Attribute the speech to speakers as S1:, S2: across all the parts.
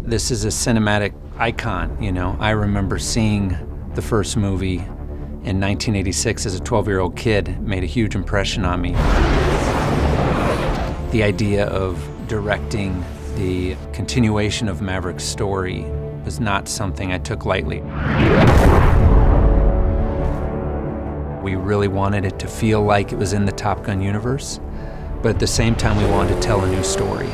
S1: This is a cinematic icon, you know. I remember seeing the first movie in 1986 as a 12-year-old kid. It made a huge impression on me. The idea of directing the continuation of Maverick's story was not something I took lightly. We really wanted it to feel like it was in the Top Gun universe, but at the same time we wanted to tell a new story.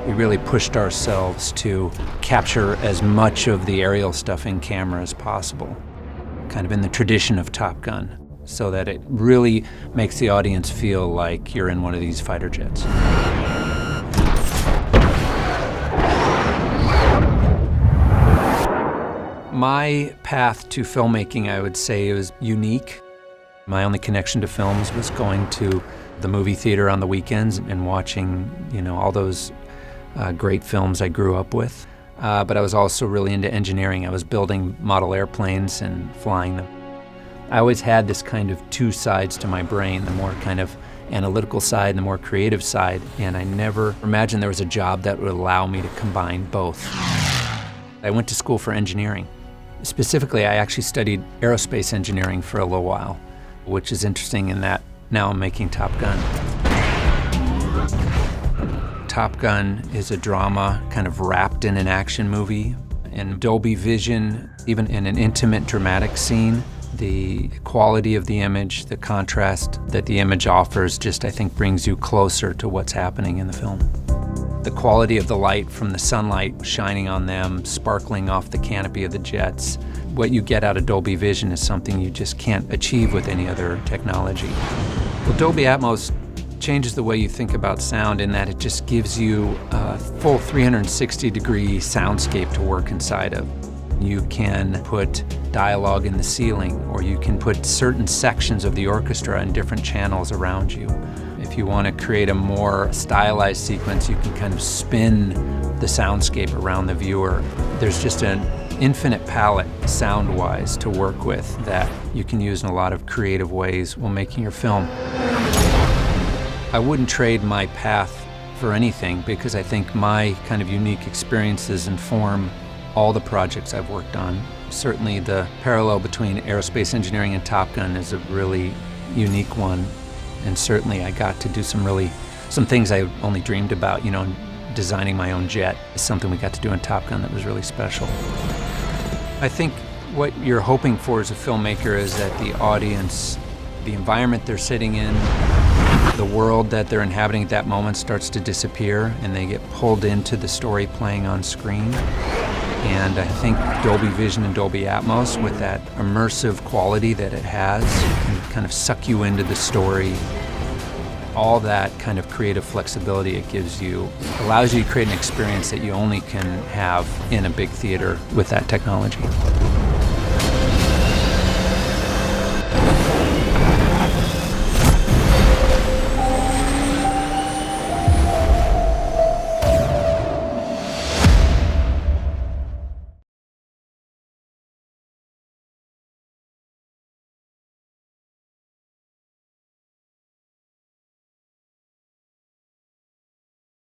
S1: We really pushed ourselves to capture as much of the aerial stuff in camera as possible, kind of in the tradition of Top Gun, so that it really makes the audience feel like you're in one of these fighter jets. My path to filmmaking, I would say, was unique. My only connection to films was going to the movie theater on the weekends and watching, you know, all those great films I grew up with. But I was also really into engineering. I was building model airplanes and flying them. I always had this kind of two sides to my brain, the more kind of analytical side and the more creative side, and I never imagined there was a job that would allow me to combine both. I went to school for engineering. Specifically, I actually studied aerospace engineering for a little while, which is interesting in that now I'm making Top Gun. Top Gun is a drama kind of wrapped in an action movie. In Dolby Vision, even in an intimate, dramatic scene, the quality of the image, the contrast that the image offers just, I think, brings you closer to what's happening in the film. The quality of the light from the sunlight shining on them, sparkling off the canopy of the jets. What you get out of Dolby Vision is something you just can't achieve with any other technology. Well, Dolby Atmos changes the way you think about sound in that it just gives you a full 360-degree soundscape to work inside of. You can put dialogue in the ceiling, or you can put certain sections of the orchestra in different channels around you. If you want to create a more stylized sequence, you can kind of spin the soundscape around the viewer. There's just an infinite palette, sound-wise, to work with that you can use in a lot of creative ways while making your film. I wouldn't trade my path for anything because I think my kind of unique experiences inform all the projects I've worked on. Certainly the parallel between aerospace engineering and Top Gun is a really unique one. And certainly I got to do some things I only dreamed about, you know, designing my own jet is something we got to do in Top Gun that was really special. I think what you're hoping for as a filmmaker is that the audience, the environment they're sitting in, the world that they're inhabiting at that moment starts to disappear and they get pulled into the story playing on screen. And I think Dolby Vision and Dolby Atmos, with that immersive quality that it has, can kind of suck you into the story. All that kind of creative flexibility it gives you allows you to create an experience that you only can have in a big theater with that technology.